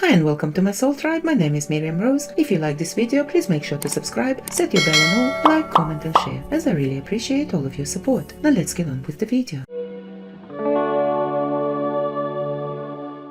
Hi and welcome to my soul tribe. My name is Miriam Rose. If you like this video, please make sure to subscribe, set your bell on all, like, comment and share, as I really appreciate all of your support. Now let's get on with the video.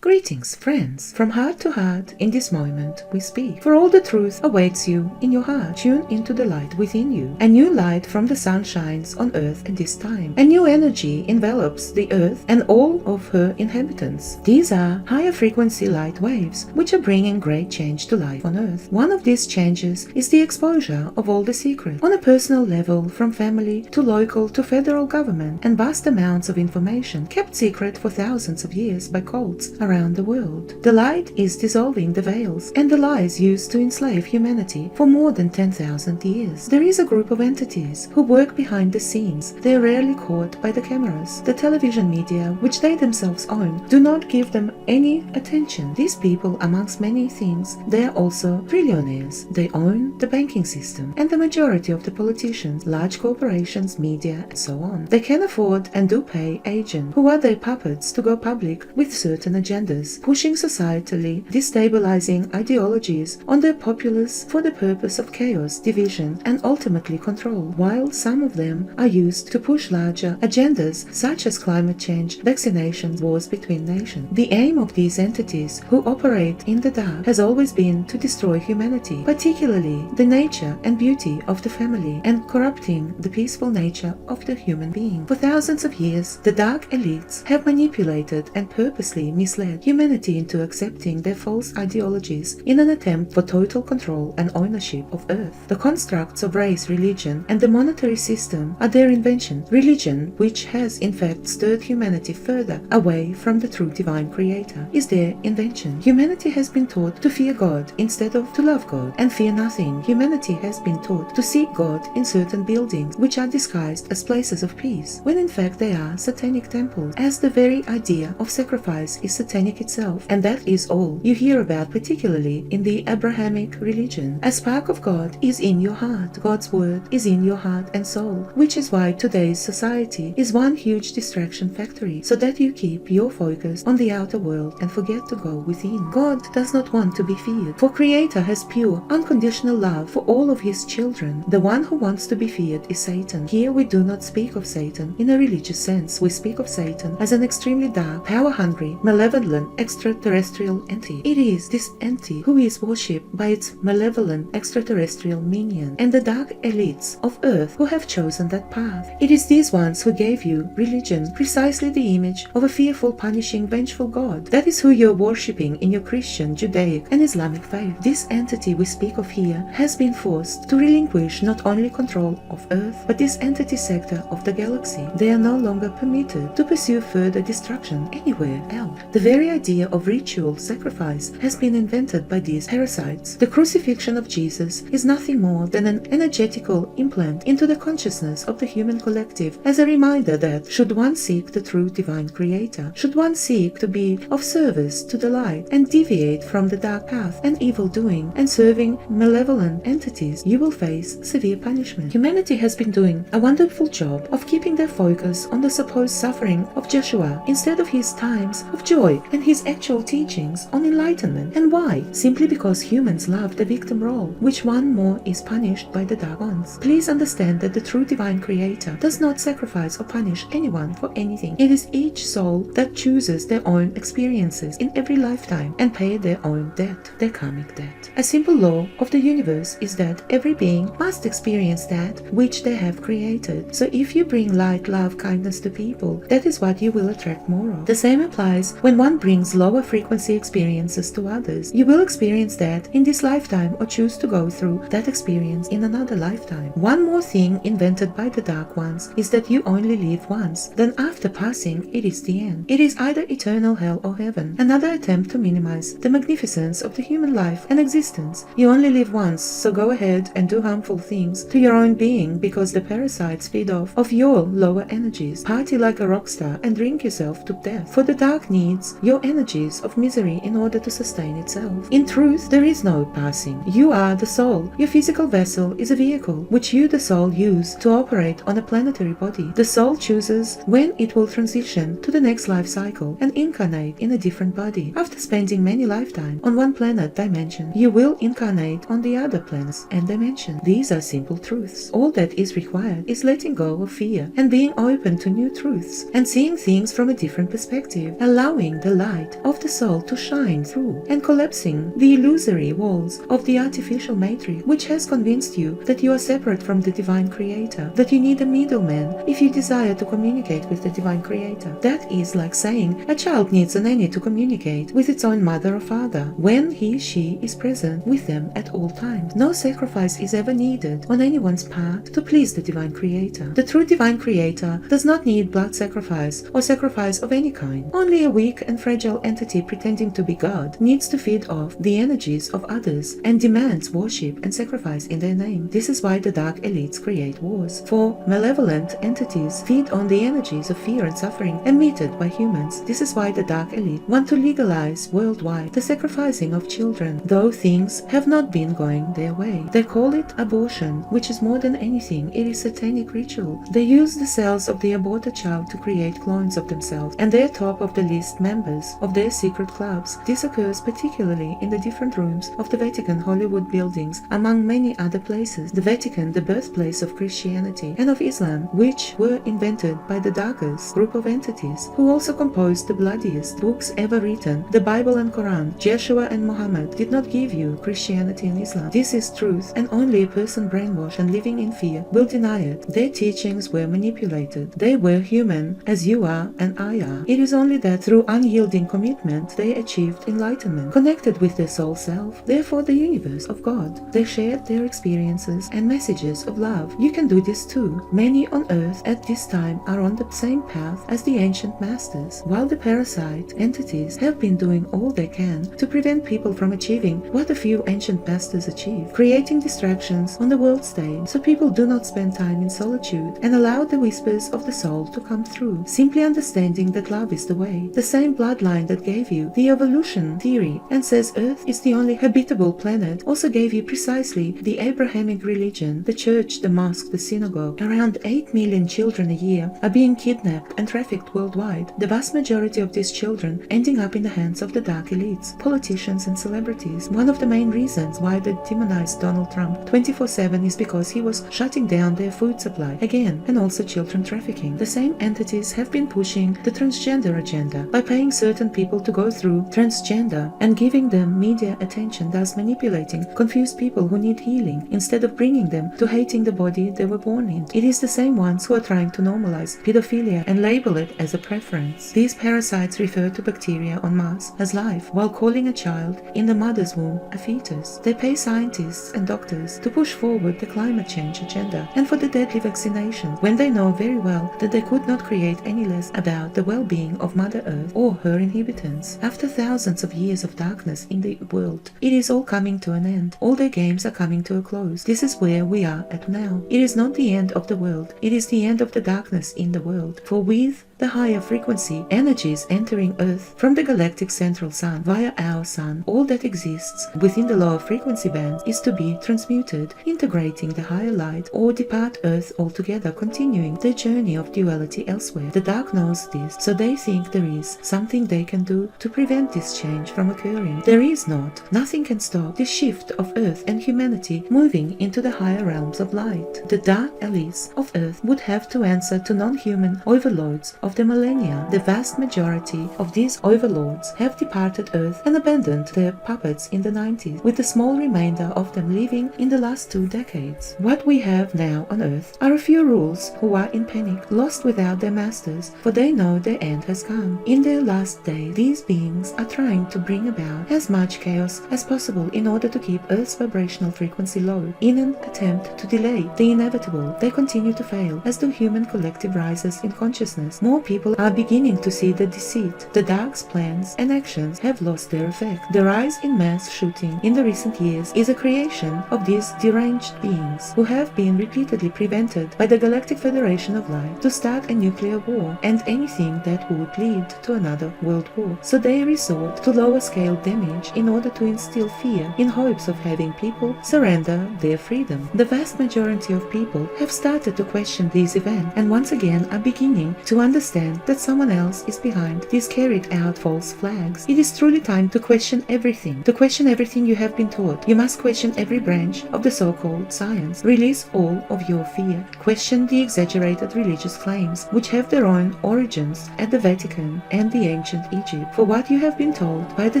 Greetings, friends. From heart to heart, in this moment we speak. For all the truth awaits you in your heart. Tune into the light within you. A new light from the sun shines on earth at this time. A new energy envelops the earth and all of her inhabitants. These are higher frequency light waves, which are bringing great change to life on earth. One of these changes is the exposure of all the secrets. On a personal level, from family to local to federal government, and vast amounts of information kept secret for thousands of years by cults around the world. The light is dissolving the veils and the lies used to enslave humanity for more than 10,000 years. There is a group of entities who work behind the scenes. They are rarely caught by the cameras. The television media, which they themselves own, do not give them any attention. These people, amongst many things, they are also trillionaires. They own the banking system and the majority of the politicians, large corporations, media, and so on. They can afford and do pay agents who are their puppets to go public with certain agendas, pushing societally destabilizing ideologies on their populace for the purpose of chaos, division, and ultimately control, while some of them are used to push larger agendas such as climate change, vaccinations, wars between nations. The aim of these entities who operate in the dark has always been to destroy humanity, particularly the nature and beauty of the family, and corrupting the peaceful nature of the human being. For thousands of years, the dark elites have manipulated and purposely misled humanity into accepting their false ideologies in an attempt for total control and ownership of Earth. The constructs of race, religion, and the monetary system are their invention. Religion, which has in fact stirred humanity further away from the true divine creator, is their invention. Humanity has been taught to fear God instead of to love God and fear nothing. Humanity has been taught to seek God in certain buildings which are disguised as places of peace, when in fact they are satanic temples, as the very idea of sacrifice is satanic itself, and that is all you hear about, particularly in the Abrahamic religion. A spark of God is in your heart. God's word is in your heart and soul, which is why today's society is one huge distraction factory, so that you keep your focus on the outer world and forget to go within. God does not want to be feared, for Creator has pure, unconditional love for all of his children. The one who wants to be feared is Satan. Here we do not speak of Satan in a religious sense. We speak of Satan as an extremely dark, power-hungry, malevolent extraterrestrial entity. It is this entity who is worshipped by its malevolent extraterrestrial minion and the dark elites of Earth who have chosen that path. It is these ones who gave you religion, precisely the image of a fearful, punishing, vengeful God. That is who you're worshipping in your Christian, Judaic, and Islamic faith. This entity we speak of here has been forced to relinquish not only control of Earth, but this entity sector of the galaxy. They are no longer permitted to pursue further destruction anywhere else. The very idea of ritual sacrifice has been invented by these parasites. The crucifixion of Jesus is nothing more than an energetical implant into the consciousness of the human collective, as a reminder that should one seek the true divine creator, should one seek to be of service to the light and deviate from the dark path and evil doing and serving malevolent entities, you will face severe punishment. Humanity has been doing a wonderful job of keeping their focus on the supposed suffering of Joshua instead of his times of joy and his actual teachings on enlightenment. And why? Simply because humans love the victim role, which one more is punished by the dark ones. Please understand that the true divine creator does not sacrifice or punish anyone for anything. It is each soul that chooses their own experiences in every lifetime and pay their own debt, their karmic debt. A simple law of the universe is that every being must experience that which they have created. So if you bring light, love, kindness to people, that is what you will attract more of. The same applies when one brings lower frequency experiences to others. You will experience that in this lifetime or choose to go through that experience in another lifetime. One more thing invented by the dark ones is that you only live once, then after passing it is the end. It is either eternal hell or heaven, another attempt to minimize the magnificence of the human life and existence. You only live once, so go ahead and do harmful things to your own being because the parasites feed off of your lower energies. Party like a rock star and drink yourself to death, for the dark needs your energies of misery in order to sustain itself. In truth, there is no passing. You are the soul. Your physical vessel is a vehicle which you, the soul, use to operate on a planetary body. The soul chooses when it will transition to the next life cycle and incarnate in a different body. After spending many lifetimes on one planet dimension, you will incarnate on the other planets and dimension. These are simple truths. All that is required is letting go of fear and being open to new truths and seeing things from a different perspective, allowing the light of the soul to shine through and collapsing the illusory walls of the artificial matrix which has convinced you that you are separate from the divine creator, that you need a middleman if you desire to communicate with the divine creator. That is like saying a child needs a nanny to communicate with its own mother or father when he/she is present with them at all times. No sacrifice is ever needed on anyone's part to please the divine creator. The true divine creator does not need blood sacrifice or sacrifice of any kind. Only a weak and fragile entity pretending to be God needs to feed off the energies of others and demands worship and sacrifice in their name. This is why the dark elites create wars. For malevolent entities feed on the energies of fear and suffering emitted by humans. This is why the dark elite want to legalize worldwide the sacrificing of children, though things have not been going their way. They call it abortion, which is more than anything, it is satanic ritual. They use the cells of the aborted child to create clones of themselves and they are top of the list members of their secret clubs. This occurs particularly in the different rooms of the Vatican Hollywood buildings, among many other places. The Vatican, the birthplace of Christianity and of Islam, which were invented by the darkest group of entities, who also composed the bloodiest books ever written, the Bible and Quran. Joshua and Muhammad did not give you Christianity and Islam. This is truth, and only a person brainwashed and living in fear will deny it. Their teachings were manipulated. They were human, as you are and I are. It is only that through unyielding commitment they achieved enlightenment, connected with their soul self, therefore the universe of God. They shared their experiences and messages of love. You can do this too. Many on earth at this time are on the same path as the ancient masters, while the parasite entities have been doing all they can to prevent people from achieving what a few ancient masters achieved, creating distractions on the world stage so people do not spend time in solitude and allow the whispers of the soul to come through, simply understanding that love is the way. The same bloodline that gave you the evolution theory and says Earth is the only habitable planet also gave you precisely the Abrahamic religion, the church, the mosque, the synagogue. Around 8 million children a year are being kidnapped and trafficked worldwide, the vast majority of these children ending up in the hands of the dark elites, politicians and celebrities. One of the main reasons why they demonized Donald Trump 24/7 is because he was shutting down their food supply again, and also children trafficking. The same entities have been pushing the transgender agenda by paying certain people to go through transgender and giving them media attention, thus manipulating confused people who need healing instead of bringing them to hating the body they were born in. It is the same ones who are trying to normalize pedophilia and label it as a preference. These parasites refer to bacteria on Mars as life, while calling a child in the mother's womb a fetus. They pay scientists and doctors to push forward the climate change agenda and for the deadly vaccinations, when they know very well that they could not create any less about the well-being of Mother Earth or her inhabitants. After thousands of years of darkness in the world, it is all coming to an end. All their games are coming to a close. This is where we are at now. It is not the end of the world. It is the end of the darkness in the world. For with the higher frequency energies entering Earth from the galactic central sun via our sun, all that exists within the lower frequency bands is to be transmuted, integrating the higher light, or depart Earth altogether, continuing their journey of duality elsewhere. The dark knows this, so they think there is something they can do to prevent this change from occurring. There is not. Nothing can stop this shift of Earth and humanity moving into the higher realms of light. The dark elites of Earth would have to answer to non-human overlords of the millennia. The vast majority of these overlords have departed Earth and abandoned their puppets in the 90s, with the small remainder of them living in the last 2 decades. What we have now on Earth are a few rules who are in panic, lost without their masters, for they know their end has come. In their last days, these beings are trying to bring about as much chaos as possible in order to keep Earth's vibrational frequency low. In an attempt to delay the inevitable, they continue to fail, as do human collective rises in consciousness. More more people are beginning to see the deceit. The dark's plans and actions have lost their effect. The rise in mass shooting in the recent years is a creation of these deranged beings who have been repeatedly prevented by the Galactic Federation of Light to start a nuclear war and anything that would lead to another world war. So they resort to lower scale damage in order to instill fear in hopes of having people surrender their freedom. The vast majority of people have started to question these events and once again are beginning to understand that someone else is behind these carried out false flags. It is truly time to question everything you have been taught. You must question every branch of the so-called science. Release all of your fear. Question the exaggerated religious claims, which have their own origins at the Vatican and the ancient Egypt. For what you have been told by the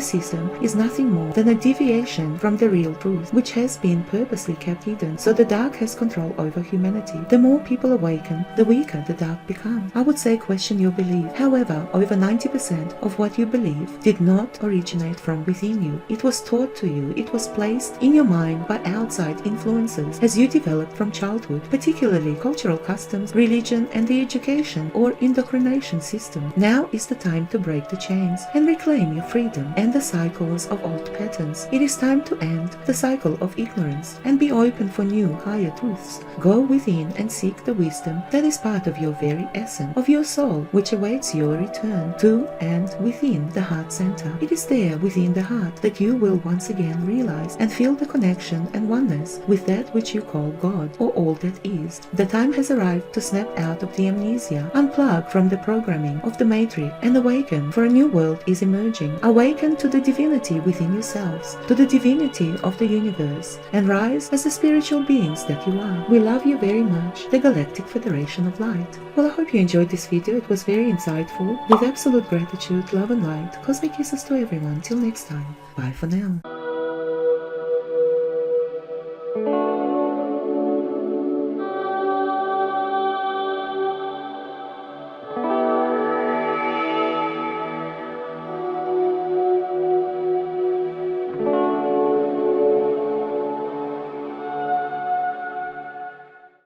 system is nothing more than a deviation from the real truth, which has been purposely kept hidden, so the dark has control over humanity. The more people awaken, the weaker the dark becomes. I would say question your belief. However, over 90% of what you believe did not originate from within you. It was taught to you. It was placed in your mind by outside influences as you developed from childhood, particularly cultural customs, religion, and the education or indoctrination system. Now is the time to break the chains and reclaim your freedom and the cycles of old patterns. It is time to end the cycle of ignorance and be open for new, higher truths. Go within and seek the wisdom that is part of your very essence, of your soul, which awaits your return to and within the heart center. It is there within the heart that you will once again realize and feel the connection and oneness with that which you call God or all that is. The time has arrived to snap out of the amnesia, unplug from the programming of the matrix and awaken, for a new world is emerging. Awaken to the divinity within yourselves, to the divinity of the universe, and rise as the spiritual beings that you are. We love you very much, the Galactic Federation of Light. Well, I hope you enjoyed this video. It was very insightful. With absolute gratitude, love and light, cosmic kisses to everyone. Till next time. Bye for now.